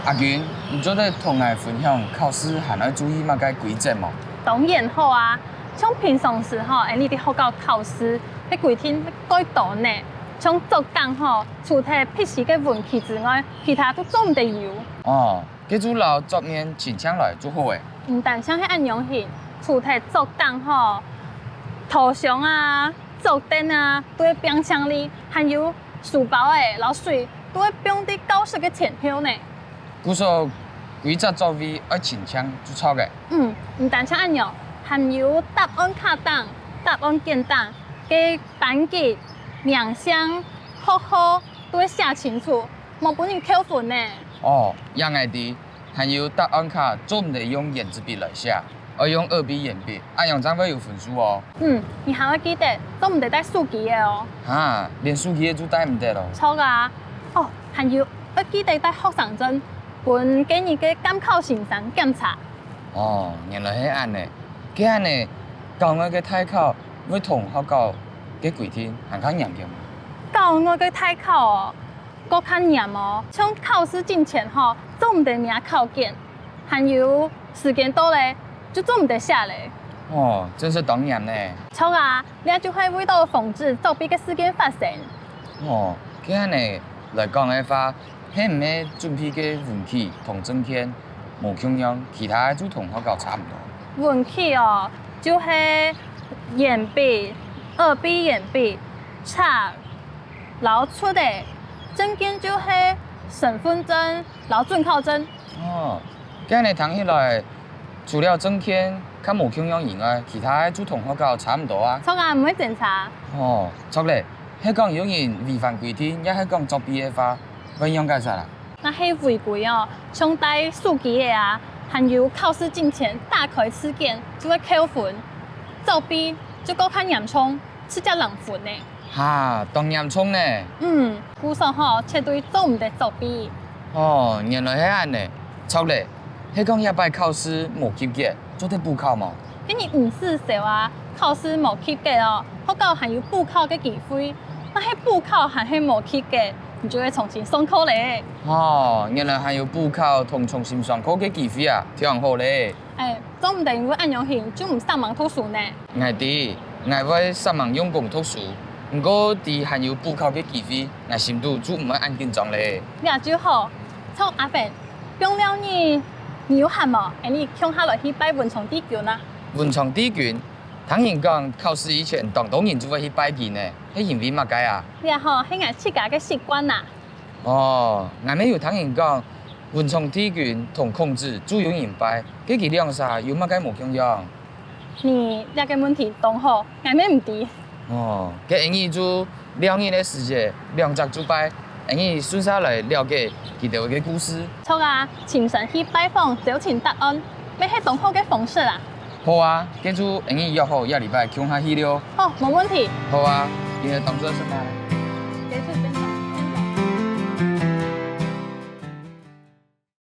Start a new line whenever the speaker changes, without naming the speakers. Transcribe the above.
阿君，你做得同我分享考試還要注意乜嘅規則冇？
當然好啊，像平常時吼，你哋學校考試，迄規天改多呢。像作工吼，除咗筆試嘅文期之外，其他都做唔得有。
哦，記住留桌面前請來就好誒。
唔但像迄按樣型，除咗作工吼，圖像啊、桌墊啊，都會冰箱裡，還有書包誒、老水，都會放喺教室嘅前後呢。
據說規則座位要前請就錯嘅。
唔但像按樣，還有答案卡檔、答案簡檔嘅班級。名聲、學號都會寫清楚，冇本人扣分呢。
哦，也愛啲，還有答案卡做唔得用原子筆來寫，要用2B鉛筆，按樣才會有分數哦。
你還要記得做唔得帶手機嘅哦。
哈，連手機都帶唔得咯。
錯啊！哦，還有要記得帶學生證，本今日嘅監考先生檢查。
哦，原來係安呢。佢安呢，校外嘅大考會同學校嘅規定係較嚴嘅。
校外嘅大考哦，個較嚴哦。像考試之前吼，做唔得名考卷，還有時間到咧就做唔得寫咧。
哦，真是當然呢。
錯啊！你就會為到防止作弊嘅事件發生。
哦，佢安呢來講嘅話，係唔係準備嘅文期同證件無共樣，其他就同學校差唔多。
文期哦，就係鉛筆。2B 鉛筆、冊，然後出的證件就係身份證、然後准考證。
哦，今日聽起來，除了證件較無共樣以外，其他就同學校差唔多啊。
錯啊，唔會檢查。
哦，錯咧，係講有人違反規定，也係講作弊嘅話，會用解啥啦？
那係違規哦，像帶手機嘅啊，還有考試之前打開試卷就會扣分，作弊。就夠看嚴重，是叫人分呢。
哈，當嚴重呢？
故說吼，絕對做唔得作弊。
哦，原來係安呢。錯咧，係講一擺考試無及格，做得補考冇？
今日唔是說啊，考試無及格哦，學校還有補考嘅機會。那係補考還係無及格，你就會重新上課咧。
哦，原來還有補考同重新上課嘅機會啊，挺好咧。
做唔定會按樣型就唔上網讀書呢。
係啲，我會上網用功讀書，不過啲還有補考嘅機會，我心度就唔會按緊張咧。
那就好，臭阿肥，用了你有閒冇？你向下來去拜文昌帝君啊？
文昌帝君，聽人講考試以前，當然就會去拜佢呢，係因為乜解啊？
你啊吼，係我自家嘅習慣吶。
哦，我沒有聽人講。文昌帝君同孔子主要人拜，佢兩啥有乜解無共樣？
你這個問題當好，我咩唔知。
哦，佢因為就2年的時間，2隻就拜，因為順下來了解佢哋嘅故事。
錯啊，請神去拜訪，找尋答案，咩係當好嘅方式啦。
好啊，跟住因為約好下禮拜強下去了。
好，冇問題。
好啊，今日當作什麼？
結束。